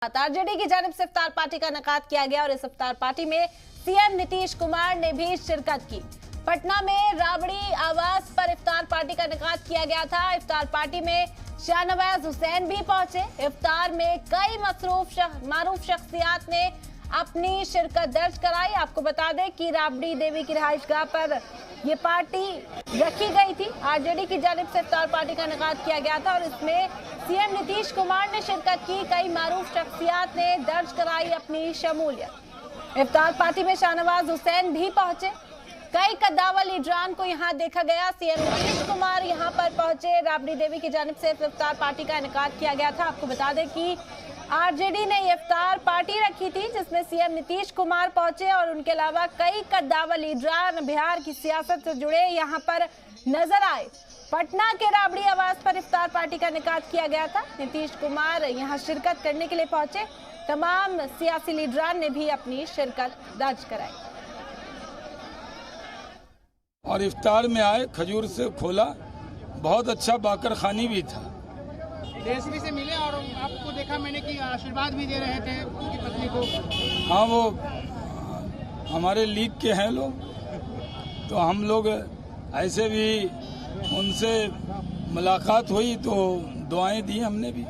RJD की जानिब से इफ्तार पार्टी का इनेकाद किया गया और इस इफ्तार पार्टी में सीएम नीतीश कुमार ने भी शिरकत की। पटना में राबड़ी आवास पर इफ्तार पार्टी का इनेकाद किया गया था। इफ्तार पार्टी में शाहनवाज हुसैन भी पहुंचे। इफ्तार में कई मारूफ शख्सियात ने अपनी शिरकत दर्ज कराई। आपको बता दें कि राबड़ी देवी की रिहाइशगाह पर ये पार्टी रखी गई थी। आरजेडी की जानिब से इफ्तार पार्टी का इनेकाद किया गया था और इसमें सीएम नीतीश कुमार ने शिरकत की। कई मारूफ शख्सियात ने दर्ज कराई अपनी शमूलियत। इफ्तार पार्टी में शाहनवाज हुसैन भी पहुंचे। कई कद्दावर लीडरान को यहां देखा गया। सीएम नीतीश कुमार यहां पर पहुंचे। राबड़ी देवी की जानिब से इफ्तार पार्टी का इनेकाद किया गया था। आपको बता दें कि आरजेडी ने इफ्तार पार्टी रखी थी जिसमें सीएम नीतीश कुमार पहुंचे और उनके अलावा कई कद्दावर लीडरान बिहार की सियासत से जुड़े यहां पर नजर आए। पटना के राबड़ी आवास पर इफ्तार पार्टी का इनेकाद किया गया था। नीतीश कुमार यहां शिरकत करने के लिए पहुंचे। तमाम सियासी लीडरान ने भी अपनी शिरकत दर्ज कराई और इफ्तार में आए, खजूर से खोला, बहुत अच्छा बाकर खानी भी था। डीएसपी से मिले और आपको देखा मैंने कि आशीर्वाद भी दे रहे थे उनकी पत्नी को। हाँ, वो हमारे लीग के हैं लोग, तो हम लोग ऐसे भी उनसे मुलाकात हुई तो दुआएं दी हमने भी।